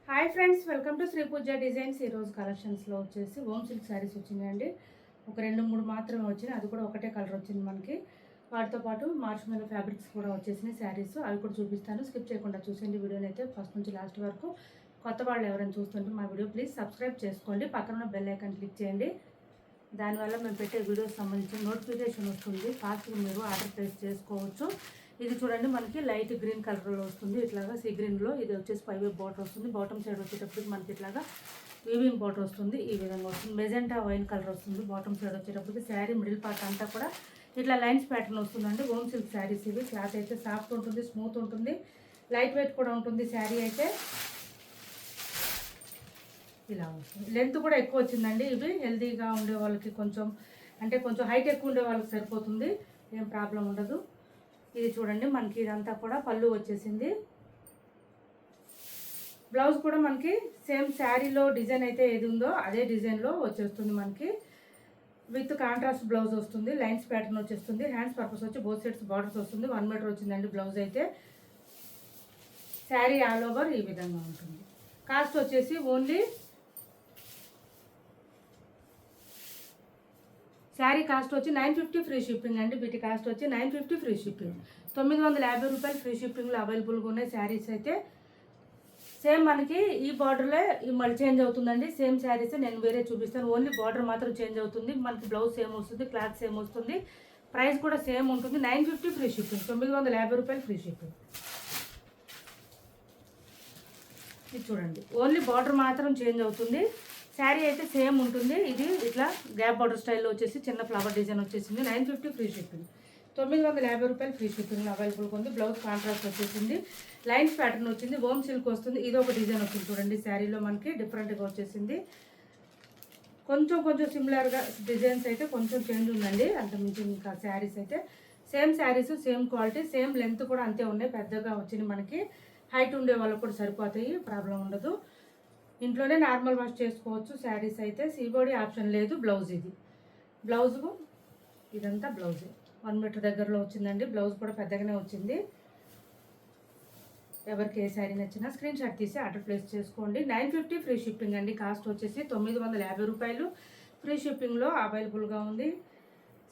Hi friends, welcome to Shri Pooja designs. ఈరోజు కలెక్షన్స్లో వచ్చేసి హోమ్ సిల్క్ శారీస్ వచ్చినాయండి. ఒక 2-3 మాత్రమే వచ్చినాయి, అది కూడా ఒకటే కలర్ వచ్చింది మనకి. వాటితో పాటు మార్చ్ మెల్లో ఫ్యాబ్రిక్స్ కూడా వచ్చేసినాయి శారీస్, అవి కూడా చూపిస్తాను. స్కిప్ చేయకుండా చూసేయండి వీడియోని అయితే ఫస్ట్ నుంచి లాస్ట్ వరకు. కొత్త వాళ్ళు ఎవరైనా చూస్తుంటే మా వీడియో ప్లీజ్ సబ్స్క్రైబ్ చేసుకోండి, పక్కన ఉన్న బెల్ ఐకాన్ క్లిక్ చేయండి. దానివల్ల మేము పెట్టే వీడియోస్ సంబంధించిన నోటిఫికేషన్ వస్తుంది, ఫాస్ట్గా మీరు ఆర్డర్ ప్లేస్ చేసుకోవచ్చు. ఇది చూడండి, మనకి లైట్ గ్రీన్ కలర్లో వస్తుంది, ఇట్లాగా సీ గ్రీన్లో. ఇది వచ్చేసి 5 బార్డర్ వస్తుంది. బాటమ్ సైడ్ వచ్చేటప్పటికి మనకి ఇట్లాగా వీవింగ్ బార్డర్ వస్తుంది, ఈ విధంగా వస్తుంది. మెజెంటా వైన్ కలర్ వస్తుంది బాటమ్ సైడ్ వచ్చేటప్పటికి. శారీ మిడిల్ పార్ట్ అంతా కూడా ఇట్లా లైన్స్ ప్యాటర్న్ వస్తుందండి. హోమ్ సిల్క్ శారీస్ ఇవి. క్లాత్ అయితే సాఫ్ట్ ఉంటుంది, స్మూత్ ఉంటుంది, లైట్ వెయిట్ కూడా ఉంటుంది. శారీ అయితే ఇలా వస్తుంది. లెంత్ కూడా ఎక్కువ వచ్చిందండి. ఇవి హెల్తీగా ఉండే వాళ్ళకి కొంచెం హైట్ ఎక్కువ ఉండే వాళ్ళకి సరిపోతుంది, ఏం ప్రాబ్లం ఉండదు. ఇది చూడండి, మనకి ఇదంతా కూడా పళ్ళు వచ్చేసింది. బ్లౌజ్ కూడా మనకి సేమ్ శారీలో డిజైన్ అయితే ఏది ఉందో అదే డిజైన్లో వచ్చేస్తుంది మనకి. విత్ కాంట్రాస్ట్ బ్లౌజ్ వస్తుంది, లైన్స్ ప్యాటర్న్ వచ్చేస్తుంది. హ్యాండ్స్ పర్పస్ వచ్చి బోత్ సైడ్స్ బార్డర్స్ వస్తుంది. 1 మీటర్ వచ్చిందండి బ్లౌజ్ అయితే. శారీ ఆల్ ఓవర్ ఈ విధంగా ఉంటుంది. కాస్ట్ వచ్చేసి ఓన్లీ శారీ కాస్ట్ వచ్చి 950 ఫ్రీ షిప్పింగ్ అండి. వీటి కాస్ట్ వచ్చి 950 ఫ్రీ షిప్పింగ్. 950 రూపాయలు ఫ్రీ షిప్పింగ్లో అవైలబుల్గా ఉన్నాయి శారీస్ అయితే. సేమ్ మనకి ఈ బార్డర్లే మళ్ళీ చేంజ్ అవుతుందండి. సేమ్ శారీస్ నేను వేరే చూపిస్తాను, ఓన్లీ బార్డర్ మాత్రం చేంజ్ అవుతుంది. మనకి బ్లౌజ్ సేమ్ వస్తుంది, క్లాత్ సేమ్ వస్తుంది, ప్రైస్ కూడా సేమ్ ఉంటుంది. 950 ఫ్రీ షిప్పింగ్, 950 రూపాయలు ఫ్రీ షిప్పింగ్. ఇది చూడండి, ఓన్లీ బార్డర్ మాత్రం చేంజ్ అవుతుంది, శారీ అయితే సేమ్ ఉంటుంది. ఇది ఇట్లా గ్యాప్ బార్డర్ స్టైల్లో వచ్చేసి చిన్న ఫ్లవర్ డిజైన్ వచ్చేసింది. 950 ఫ్రీ షిప్పింగ్, 950 రూపాయలు ఫ్రీ షిప్పింగ్ అవైలబుల్గా ఉంది. బ్లౌజ్ కాంట్రాస్ట్ వచ్చేసింది, లైన్స్ ప్యాటర్న్ వచ్చింది, హోమ్ సిల్క్ వస్తుంది. ఇది ఒక డిజైన్ వచ్చింది చూడండి, శారీలో మనకి డిఫరెంట్గా వచ్చేసింది. కొంచెం సిమిలర్గా డిజైన్స్ అయితే కొంచెం చేంజ్ ఉందండి, అంతకుమించి ఇంకా శారీస్ అయితే same saris, same quality, same length కూడా అంతే ఉన్నాయి. పెద్దగా వచ్చింది మనకి, హైట్ ఉండే వాళ్ళకు కూడా సరిపోతాయి, ప్రాబ్లం ఉండదు. ఇంట్లోనే నార్మల్ వాష్ చేసుకోవచ్చు శారీస్ అయితే. సీబోడీ ఆప్షన్ లేదు. బ్లౌజ్ ఇది బ్లౌజ్, ఇదంతా బ్లౌజ్ 1 మీటర్ దగ్గరలో వచ్చిందండి. బ్లౌజ్ కూడా పెద్దగానే వచ్చింది. ఎవరికి ఏ శారీ నచ్చినా స్క్రీన్ షాట్ తీసి ఆర్డర్ ప్లేస్ చేసుకోండి. 950 ఫ్రీ షిప్పింగ్ అండి. కాస్ట్ వచ్చేసి 950 రూపాయలు ఫ్రీ షిప్పింగ్లో అవైలబుల్గా ఉంది.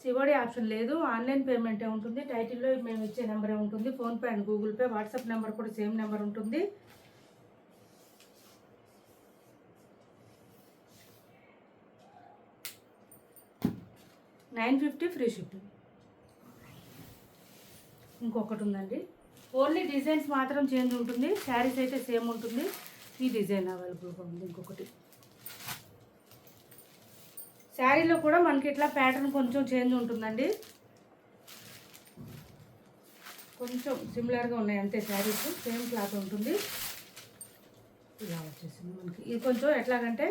సివోడీ ఆప్షన్ లేదు, ఆన్లైన్ పేమెంటే ఉంటుంది. టైటిల్లో మేము ఇచ్చే నెంబరే ఉంటుంది, PhonePe and Google pay. WhatsApp number కూడా సేమ్ నెంబర్ ఉంటుంది. $950 ఫ్రీ షిప్పింగ్. ఇంకొకటి ఉందండి, ఓన్లీ డిజైన్స్ మాత్రం చేంజ్ ఉంటుంది, శారీస్ అయితే సేమ్ ఉంటుంది. ఈ డిజైన్ అవైలబుల్గా ఉంది. ఇంకొకటి శారీలో కూడా మనకి ఇట్లా ప్యాటర్న్ కొంచెం చేంజ్ ఉంటుందండి, కొంచెం సిమిలర్గా ఉన్నాయి అంతే. శారీస్ సేమ్ క్లాత్ ఉంటుంది. ఇలా వచ్చేసింది మనకి. ఇది కొంచెం ఎట్లాగంటే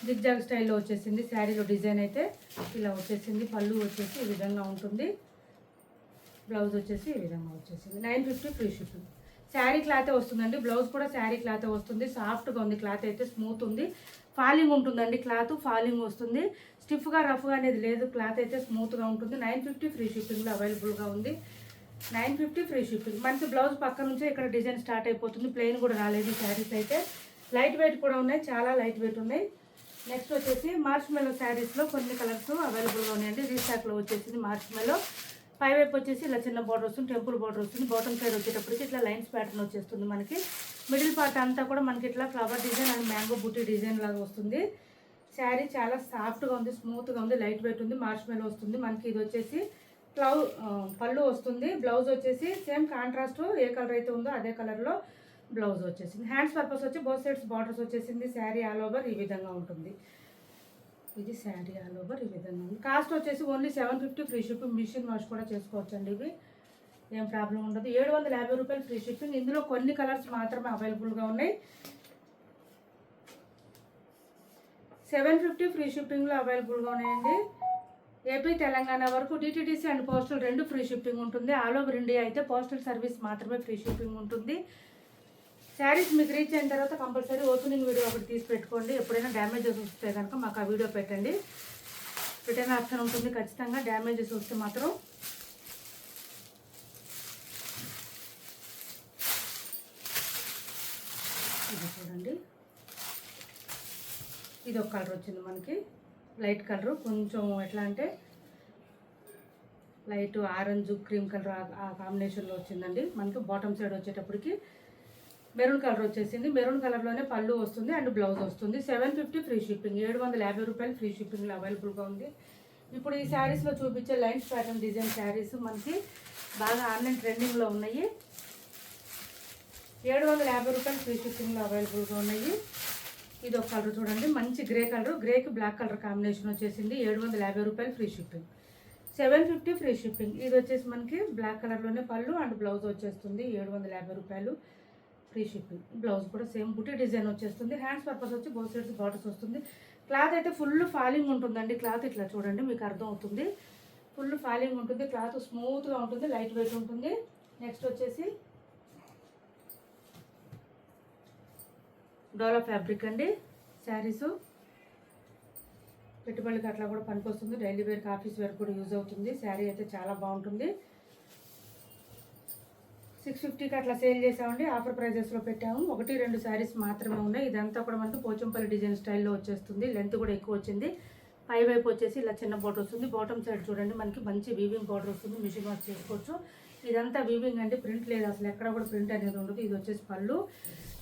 జిగ్జాగ్ స్టైల్లో వచ్చేసింది. శారీలో డిజైన్ అయితే ఇలా వచ్చేసింది. పళ్ళు వచ్చేసి ఈ విధంగా ఉంటుంది, బ్లౌజ్ వచ్చేసి ఈ విధంగా వచ్చేసింది. 950 ఫ్రీ షిప్పింగ్. శారీ క్లాతే వస్తుందండి, బ్లౌజ్ కూడా శారీ క్లాతే వస్తుంది. సాఫ్ట్గా ఉంది, క్లాత్ అయితే స్మూత్ ఉంది, ఫాలింగ్ ఉంటుందండి. క్లాత్ ఫాలింగ్ వస్తుంది, స్టిఫ్గా రఫ్గా అనేది లేదు, క్లాత్ అయితే స్మూత్గా ఉంటుంది. 950 ఫ్రీ షిప్పింగ్లో అవైలబుల్గా ఉంది. 950 ఫ్రీ షిప్పింగ్. మనకి బ్లౌజ్ పక్క నుంచే ఇక్కడ డిజైన్ స్టార్ట్ అయిపోతుంది, ప్లెయిన్ కూడా రాలేదు. శారీస్ అయితే లైట్ వెయిట్ కూడా ఉన్నాయి, చాలా లైట్ వెయిట్ ఉన్నాయి. నెక్స్ట్ వచ్చేసి మార్చ్ మెల్లో శారీస్లో కొన్ని కలర్స్ అవైలబుల్గా ఉన్నాయండి. రీస్టాక్లో వచ్చేసింది మార్చ్ మెల్లో. పైవైపు వచ్చేసి ఇలా చిన్న బార్డర్ వస్తుంది, టెంపుల్ బార్డర్ వస్తుంది. బాటమ్ సైడ్ వచ్చేటప్పటికి ఇట్లా లైన్స్ ప్యాటర్న్ వచ్చేస్తుంది మనకి. మిడిల్ పార్ట్ అంతా కూడా మనకి ఇట్లా ఫ్లవర్ డిజైన్ అండ్ మ్యాంగో బుట్టి డిజైన్ లాగా వస్తుంది. శారీ చాలా సాఫ్ట్గా ఉంది, స్మూత్గా ఉంది, లైట్ వెయిట్ ఉంది, మార్చ్ మెల్లో వస్తుంది మనకి. ఇది వచ్చేసి పళ్ళు వస్తుంది. బ్లౌజ్ వచ్చేసి సేమ్ కాంట్రాస్ట్ ఏ కలర్ అయితే ఉందో అదే కలర్లో బ్లౌజ్ వచ్చేసింది. హ్యాండ్స్ పర్పస్ వచ్చి బోత్ సైడ్స్ బార్డర్స్ వచ్చేసింది. శారీ ఆల్ ఓవర్ ఈ విధంగా ఉంటుంది. ఇది శారీ ఆల్ ఓవర్ ఈ విధంగా ఉంది. కాస్ట్ వచ్చేసి only 750 free shipping. Machine wash కూడా చేసుకోవచ్చు అండి, ఇవి ఏం ప్రాబ్లం ఉండదు. 750 రూపాయలు ఫ్రీ షిప్పింగ్. ఇందులో కొన్ని కలర్స్ మాత్రమే అవైలబుల్గా ఉన్నాయి. 750 ఫ్రీ షిప్పింగ్లో అవైలబుల్గా ఉన్నాయండి. ఏపీ తెలంగాణ వరకు DTDC and postal 2 free shipping ఉంటుంది. ఆల్ ఓవర్ ఇండియా అయితే పోస్టల్ సర్వీస్ మాత్రమే ఫ్రీ షిప్పింగ్ ఉంటుంది. శారీస్ మీకు రీచ్ అయిన తర్వాత కంపల్సరీ ఓపెనింగ్ వీడియో ఒకటి తీసి పెట్టుకోండి. ఎప్పుడైనా డ్యామేజెస్ వస్తే కనుక మాకు ఆ వీడియో పెట్టండి. రిటర్న్ ఆప్షన్ ఉంటుంది ఖచ్చితంగా. డ్యామేజెస్ వస్తే మాత్రం ఇది చూడండి, ఇది ఒక కలర్ వచ్చింది మనకి, లైట్ కలరు, కొంచెం ఎట్లా అంటే లైట్ ఆరెంజ్ క్రీమ్ కలర్ ఆ కాంబినేషన్లో వచ్చిందండి. మనకి బాటమ్ సైడ్ వచ్చేటప్పటికి మెరూన్ కలర్ వచ్చేసింది. మెరూన్ కలర్లోనే పళ్ళు వస్తుంది అండ్ బ్లౌజ్ వస్తుంది. 750 ఫ్రీ షిప్పింగ్, 750 రూపాయలు ఫ్రీ షిప్పింగ్లో అవైలబుల్గా ఉంది. ఇప్పుడు ఈ శారీస్లో చూపించే లైన్స్ ప్యాటర్న్ డిజైన్ శారీస్ మనకి బాగా ఆన్లైన్ ట్రెండింగ్లో ఉన్నాయి. 750 రూపాయలు ఫ్రీ షిప్పింగ్లో అవైలబుల్గా ఉన్నాయి. ఇది ఒక కలర్ చూడండి, మంచి గ్రే కలర్, గ్రేకి బ్లాక్ కలర్ కాంబినేషన్ వచ్చేసింది. 750 రూపాయలు ఫ్రీ షిప్పింగ్, 750 ఫ్రీ షిప్పింగ్. ఇది వచ్చేసి మనకి బ్లాక్ కలర్లోనే పళ్ళు అండ్ బ్లౌజ్ వచ్చేస్తుంది. 750 రూపాయలు ఫ్రీ షిప్పింగ్. బ్లౌజ్ కూడా సేమ్ బుటీ డిజైన్ వచ్చేస్తుంది. హ్యాండ్స్ పర్పస్ వచ్చి బోత్ సైడ్స్ బార్డర్స్ వస్తుంది. క్లాత్ అయితే ఫుల్ ఫాలింగ్ ఉంటుందండి. క్లాత్ ఇట్లా చూడండి, మీకు అర్థం అవుతుంది. ఫుల్ ఫాలింగ్ ఉంటుంది, క్లాత్ స్మూత్గా ఉంటుంది, లైట్ వెయిట్ ఉంటుంది. నెక్స్ట్ వచ్చేసి డోలా ఫ్యాబ్రిక్ అండి. శారీసు పెట్టుబడికి అట్లా కూడా పనికొస్తుంది, డైలీ వేర్కి ఆఫీస్ వేర్ కూడా యూజ్ అవుతుంది. శారీ అయితే చాలా బాగుంటుంది. 650కి అట్లా సేల్ చేసామండి, ఆఫర్ ప్రైజెస్లో పెట్టాము. 1-2 శారీస్ మాత్రమే ఉన్నాయి. ఇదంతా కూడా మనకి పోచంపల్లి డిజైన్ స్టైల్లో వచ్చేస్తుంది. లెంత్ కూడా ఎక్కువ వచ్చింది. పై వైపు వచ్చేసి ఇలా చిన్న బోర్డర్ వస్తుంది. బాటమ్ సైడ్ చూడండి, మనకి మంచి వీవింగ్ బార్డర్ వస్తుంది. మిషన్ వర్క్ చేసుకోవచ్చు. ఇదంతా వీవింగ్ అంటే ప్రింట్ లేదు, అసలు ఎక్కడ కూడా ప్రింట్ అనేది ఉండదు. ఇది వచ్చేసి పళ్ళు.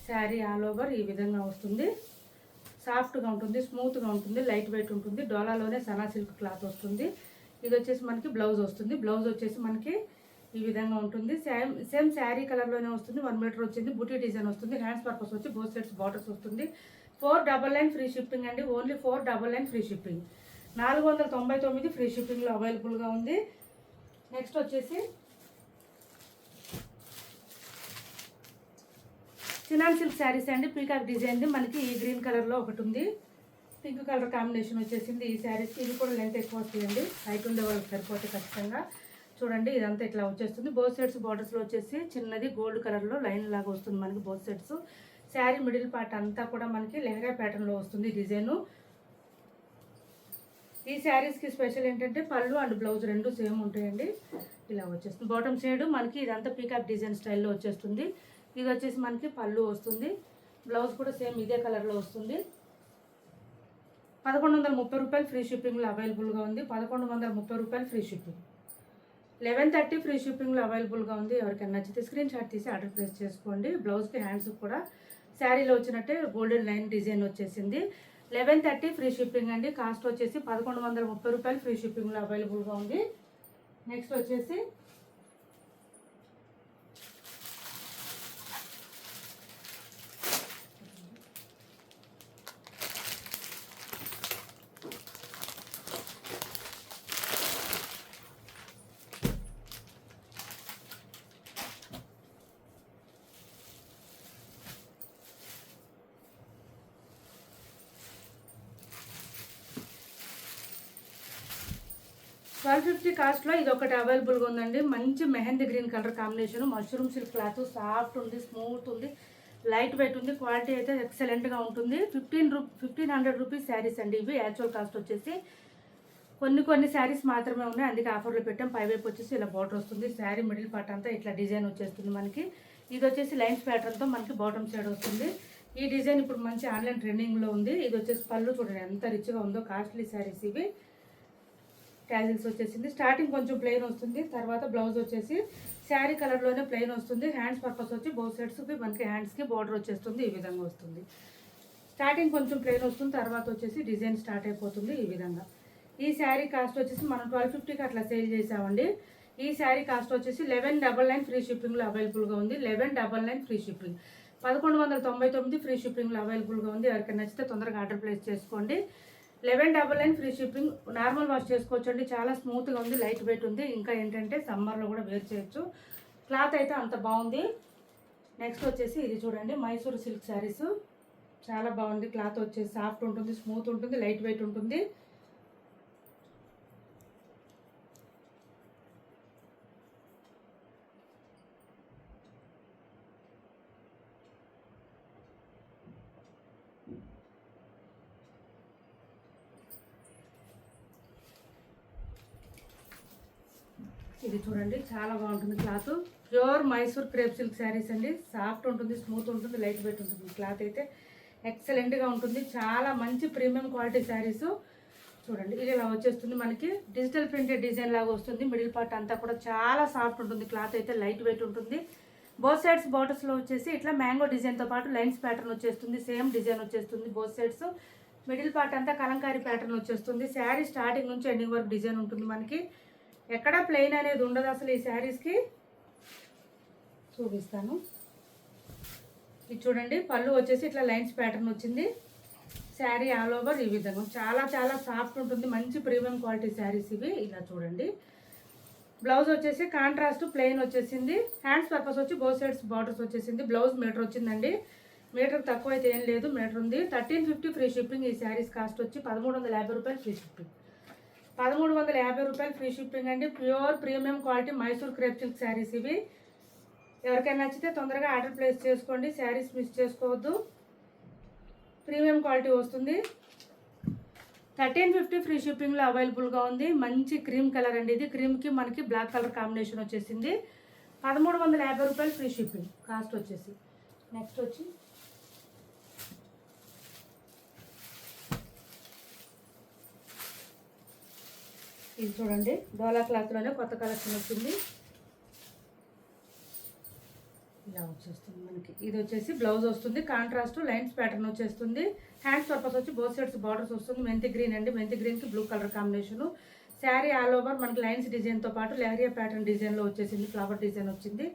శారీ ఆల్ ఓవర్ ఈ విధంగా వస్తుంది. సాఫ్ట్గా ఉంటుంది, స్మూత్గా ఉంటుంది, లైట్ వెయిట్ ఉంటుంది. డోలాలోనే సనా సిల్క్ క్లాత్ వస్తుంది. ఇది వచ్చేసి మనకి బ్లౌజ్ వస్తుంది. బ్లౌజ్ వచ్చేసి మనకి ఈ విధంగా ఉంటుంది. సేమ్ శారీ కలర్లోనే వస్తుంది. 1 మీటర్ వచ్చింది. బుటీ డిజైన్ వస్తుంది. హ్యాండ్స్ పర్పస్ వచ్చి బోత్ సైడ్స్ బార్డర్స్ వస్తుంది. 499 ఫ్రీ షిప్పింగ్ అండి. ఓన్లీ 499 ఫ్రీ షిప్పింగ్, 499 ఫ్రీ షిప్పింగ్లో అవైలబుల్గా ఉంది. నెక్స్ట్ వచ్చేసి చినాన్ సిల్క్ శారీస్ అండి. పీకాక్ డిజైన్ది మనకి ఈ గ్రీన్ కలర్లో ఒకటి ఉంది. పింక్ కలర్ కాంబినేషన్ వచ్చేసింది ఈ శారీస్కి. ఇది కూడా లెంత్ ఎక్కువ వస్తాయండి, హైట్ ఉండే వాళ్ళకి సరిపోతే ఖచ్చితంగా. చూడండి, ఇదంతా ఇట్లా వచ్చేస్తుంది. బోత్ సైడ్స్ బార్డర్స్లో వచ్చేసి చిన్నది గోల్డ్ కలర్లో లైన్ లాగా వస్తుంది మనకి both sides. Sari middle part అంతా కూడా మనకి లెహరా ప్యాటర్న్లో వస్తుంది డిజైను. ఈ శారీస్కి స్పెషల్ ఏంటంటే పళ్ళు అండ్ బ్లౌజ్ రెండు సేమ్ ఉంటాయండి. ఇలా వచ్చేస్తుంది. బాటమ్ సైడ్ మనకి ఇదంతా పీకాక్ డిజైన్ స్టైల్లో వచ్చేస్తుంది. ఇది వచ్చేసి మనకి పళ్ళు వస్తుంది. బ్లౌజ్ కూడా సేమ్ ఇదే కలర్లో వస్తుంది. 1130 రూపాయలు ఫ్రీ షిప్పింగ్లో అవైలబుల్గా ఉంది. 1130 రూపాయలు ఫ్రీ షిప్పింగ్, 1130 ఫ్రీ షిప్పింగ్లో అవైలబుల్గా ఉంది. ఎవరికైనా నచ్చితే స్క్రీన్ షాట్ తీసి ఆర్డర్ ప్లేస్ చేసుకోండి. బ్లౌజ్కి హ్యాండ్స్ కూడా శారీలో వచ్చినట్టే గోల్డెన్ లైన్ డిజైన్ వచ్చేసింది. 1130 ఫ్రీ షిప్పింగ్ అండి. కాస్ట్ వచ్చేసి 1130 రూపాయలు ఫ్రీ షిప్పింగ్లో అవైలబుల్గా ఉంది. నెక్స్ట్ వచ్చేసి $1250 కాస్ట్లో ఇది ఒకటి అవైలబుల్గా ఉందండి. మంచి mehndi green colour combination, mushroom silk cloth, soft ఉంది, స్మూత్ ఉంది, లైట్ వెయిట్ ఉంది. క్వాలిటీ అయితే ఎక్సలెంట్గా ఉంటుంది. 1500 రూపీస్ శారీస్ అండి ఇవి. యాక్చువల్ కాస్ట్ వచ్చేసి కొన్ని శారీస్ మాత్రమే ఉన్నాయి, అందుకే ఆఫర్లో పెట్టాం. పై వైపు వచ్చేసి ఇలా బార్డర్ వస్తుంది. శారీ మిడిల్ పార్ట్ అంతా ఇట్లా డిజైన్ వచ్చేస్తుంది మనకి. ఇది వచ్చేసి లైన్స్ ప్యాటర్న్తో మనకి బాటమ్ సైడ్ వస్తుంది. ఈ డిజైన్ ఇప్పుడు మంచి ఆన్లైన్ ట్రెండింగ్లో ఉంది. ఇది వచ్చేసి పళ్ళు చూడండి ఎంత రిచ్గా ఉందో. కాస్ట్లీ శారీస్ ఇవి. ట్యాజిల్స్ వచ్చేసింది. స్టార్టింగ్ కొంచెం ప్లెయిన్ వస్తుంది, తర్వాత బ్లౌజ్ వచ్చేసి శారీ కలర్లోనే ప్లెయిన్ వస్తుంది. హ్యాండ్స్ పర్పస్ వచ్చి బోత్ సైడ్స్కి మనకి హ్యాండ్స్కి బార్డర్ వచ్చేస్తుంది. ఈ విధంగా వస్తుంది. స్టార్టింగ్ కొంచెం ప్లెయిన్ వస్తుంది, తర్వాత వచ్చేసి డిజైన్ స్టార్ట్ అయిపోతుంది ఈ విధంగా. ఈ శారీ కాస్ట్ వచ్చేసి మనం 1250కి అట్లా సేల్ చేసామండి. ఈ శారీ కాస్ట్ వచ్చేసి 1199 ఫ్రీ షిప్పింగ్లో అవైలబుల్గా ఉంది. 1199 ఫ్రీ షిప్పింగ్, 1199 ఫ్రీ షిప్పింగ్లో అవైలబుల్గా ఉంది. ఎవరికైనా నచ్చితే తొందరగా ఆర్డర్ ప్లేస్ చేసుకోండి. 1199 ఫ్రీ షిప్పింగ్. నార్మల్ వాష్ చేసుకోవచ్చు అండి. చాలా స్మూత్గా ఉంది, లైట్ వెయిట్ ఉంది. ఇంకా ఏంటంటే సమ్మర్లో కూడా వేర్ చేయొచ్చు. క్లాత్ అయితే అంత బాగుంది. నెక్స్ట్ వచ్చేసి ఇది చూడండి, మైసూర్ సిల్క్ శారీస్. చాలా బాగుంది. క్లాత్ వచ్చేసి సాఫ్ట్ ఉంటుంది, స్మూత్ ఉంటుంది, లైట్ వెయిట్ ఉంటుంది. ఇది చూడండి, చాలా బాగుంటుంది. Cloth pure Mysore crepe silk saris అండి. సాఫ్ట్ ఉంటుంది, స్మూత్ ఉంటుంది, లైట్ వెయిట్ ఉంటుంది. క్లాత్ అయితే ఎక్సలెంట్గా ఉంటుంది. చాలా మంచి ప్రీమియం క్వాలిటీ శారీస్. చూడండి ఇది ఇలా వచ్చేస్తుంది. మనకి డిజిటల్ ప్రింటెడ్ డిజైన్ లాగా వస్తుంది. మిడిల్ పార్ట్ అంతా కూడా చాలా సాఫ్ట్ ఉంటుంది. క్లాత్ అయితే లైట్ వెయిట్ ఉంటుంది. బోత్ సైడ్స్ బార్డర్స్లో వచ్చేసి ఇట్లా మ్యాంగో డిజైన్తో పాటు లైన్స్ ప్యాటర్న్ వచ్చేస్తుంది. సేమ్ డిజైన్ వచ్చేస్తుంది బోత్ సైడ్స్. మిడిల్ పార్ట్ అంతా కలంకారీ ప్యాటర్న్ వచ్చేస్తుంది. శారీ స్టార్టింగ్ నుంచి ఎండింగ్ వరకు డిజైన్ ఉంటుంది. మనకి ఎక్కడా ప్లెయిన్ అనేది ఉండదు అసలు ఈ శారీస్కి. చూపిస్తాను. ఇది చూడండి, పళ్ళు వచ్చేసి ఇట్లా లైన్స్ ప్యాటర్న్ వచ్చింది. శారీ ఆల్ ఓవర్ ఈ విధంగా చాలా చాలా సాఫ్ట్ ఉంటుంది. మంచి ప్రీమియం క్వాలిటీ శారీస్ ఇవి. ఇలా చూడండి. బ్లౌజ్ వచ్చేసి కాంట్రాస్ట్ ప్లెయిన్ వచ్చేసింది. హ్యాండ్స్ పర్పస్ వచ్చి బోత్ సైడ్స్ బార్డర్స్ వచ్చేసింది. బ్లౌజ్ మీటర్ వచ్చిందండి. మీటర్ తక్కువ అయితే ఏం లేదు, మీటర్ ఉంది. 1350 ఫ్రీ షిప్పింగ్. ఈ శారీస్ కాస్ట్ వచ్చి 1350 రూపాయలు ఫ్రీ షిప్పింగ్. 1350 రూపాయలు ఫ్రీ షిప్పింగ్ అండి. Pure premium quality Mysore crepe silk saris ఇవి. ఎవరికైనా నచ్చితే తొందరగా ఆర్డర్ ప్లేస్ చేసుకోండి. శారీస్ మిస్ చేసుకోవద్దు. ప్రీమియం క్వాలిటీ వస్తుంది. 1350 ఫ్రీ షిప్పింగ్లో అవైలబుల్గా ఉంది. మంచి క్రీమ్ కలర్ అండి ఇది. క్రీమ్కి మనకి బ్లాక్ కలర్ కాంబినేషన్ వచ్చేసింది. 1350 రూపాయలు ఫ్రీ షిప్పింగ్ కాస్ట్ వచ్చేసి. నెక్స్ట్ వచ్చి ఇది చూడండి, డోలా క్లాత్లోనే కొత్త కలెక్షన్ వచ్చింది. ఇలా వచ్చేస్తుంది మనకి. ఇది వచ్చేసి బ్లౌజ్ వస్తుంది. కాంట్రాస్ట్ లైన్స్ ప్యాటర్న్ వచ్చేస్తుంది. హ్యాండ్స్ పర్పస్ వచ్చి బోత్ సైడ్స్ బార్డర్స్ వస్తుంది. మెంతి గ్రీన్ అండి. మెంతి గ్రీన్కి blue colour combination. Sari all over మనకి లైన్స్ డిజైన్తో పాటు లెహరియా ప్యాటర్న్ డిజైన్లో వచ్చేసింది. ఫ్లవర్ డిజైన్ వచ్చింది.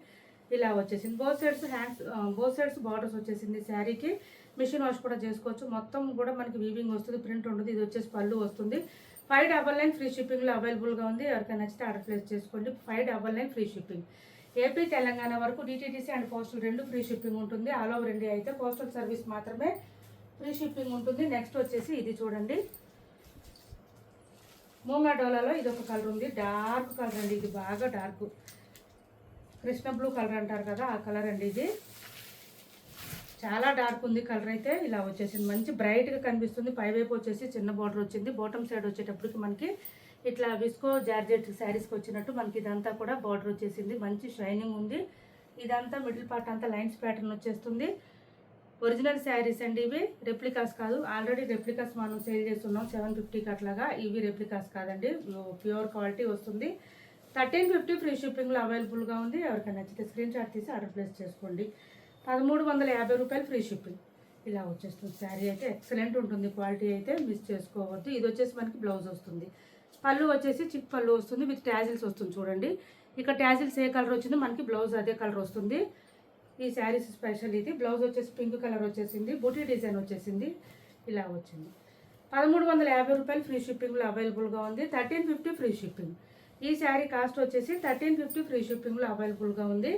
ఇలా వచ్చేసింది. బోత్ సైడ్స్ బార్డర్స్ వచ్చేసింది. శారీకి మిషన్ వాష్ కూడా చేసుకోవచ్చు. మొత్తం కూడా మనకి వీవింగ్ వస్తుంది, ప్రింట్ ఉండదు. ఇది వచ్చేసి పళ్ళు వస్తుంది. 599 ఫ్రీ షిప్పింగ్లో అవైలబుల్గా ఉంది. ఎవరికైనా నచ్చితే ఆర్డర్ ప్లేస్ చేసుకోండి. 599 ఫ్రీ షిప్పింగ్. ఏపీ తెలంగాణ వరకు డిటీడీసీ అండ్ పోస్టల్ రెండు ఫ్రీ షిప్పింగ్ ఉంటుంది. ఆల్ ఓవర్ ఇండియా అయితే పోస్టల్ సర్వీస్ మాత్రమే ఫ్రీ షిప్పింగ్ ఉంటుంది. నెక్స్ట్ వచ్చేసి ఇది చూడండి, మూంగా డోలాలో ఇది ఒక కలర్ ఉంది. డార్క్ కలర్ అండి ఇది. బాగా డార్క్ కృష్ణ బ్లూ కలర్ అంటారు కదా, ఆ కలర్ అండి ఇది. చాలా డార్క్ ఉంది కలర్ అయితే. ఇలా వచ్చేసింది. మంచి బ్రైట్గా కనిపిస్తుంది. పైవైపు వచ్చేసి చిన్న బార్డర్ వచ్చింది. బాటమ్ సైడ్ వచ్చేటప్పటికి మనకి ఇట్లా విస్కో జార్జెట్ శారీస్కి వచ్చినట్టు మనకి ఇదంతా కూడా బార్డర్ వచ్చేసింది. మంచి షైనింగ్ ఉంది. ఇదంతా మిడిల్ పార్ట్ అంతా లైన్స్ ప్యాటర్న్ వచ్చేస్తుంది. ఒరిజినల్ శారీస్ అండి ఇవి, రెప్లికాస్ కాదు. ఆల్రెడీ రెప్లికాస్ మనం సేల్ చేస్తున్నాం 750కి అట్లాగా. ఇవి రెప్లికాస్ కాదండి, ప్యూర్ క్వాలిటీ వస్తుంది. 1350 ఫ్రీ షిప్పింగ్లో అవైలబుల్గా ఉంది. ఎవరికైనా నచ్చితే స్క్రీన్ షాట్ తీసి ఆర్డర్ ప్లేస్ చేసుకోండి. 1350 రూపాయలు ఫ్రీ షిప్పింగ్. ఇలా వచ్చేస్తుంది. శారీ అయితే ఎక్సలెంట్ ఉంటుంది. క్వాలిటీ అయితే మిస్ చేసుకోవద్దు. ఇది వచ్చేసి మనకి బ్లౌజ్ వస్తుంది. పళ్ళు వచ్చేసి చిక్ పళ్ళు వస్తుంది. విత్ ట్యాజిల్స్ వస్తుంది. చూడండి ఇక్కడ ట్యాజిల్స్ ఏ కలర్ వచ్చిందో మనకి బ్లౌజ్ అదే కలర్ వస్తుంది. ఈ శారీస్ స్పెషల్ ఇది. బ్లౌజ్ వచ్చేసి పింక్ కలర్ వచ్చేసింది. బూటీ డిజైన్ వచ్చేసింది. ఇలా వచ్చింది. 1350 రూపాయలు ఫ్రీ షిప్పింగ్లో అవైలబుల్గా ఉంది. 1350 ఫ్రీ షిప్పింగ్. ఈ శారీ కాస్ట్ వచ్చేసి 1350 ఫ్రీ షిప్పింగ్లో అవైలబుల్గా ఉంది.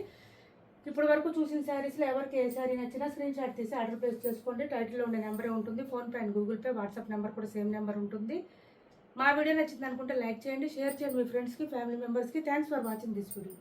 ఇప్పటి వరకు చూసిన శారీస్లో ఎవరికి ఏ శారీ నచ్చినా స్క్రీన్ షాట్ తీసి ఆర్డర్ ప్లేస్ చేసుకోండి. టైటిల్లో ఉండే నెంబరే ఉంటుంది. PhonePe and Google pay, WhatsApp number కూడా సేమ్ నెంబర్ ఉంటుంది. మా వీడియో నచ్చింది అనుకుంటే లైక్ చేయండి, షేర్ చేయండి మీ ఫ్రెండ్స్కి, ఫ్యామిలీ మెంబర్స్కి. Thanks for watching this video.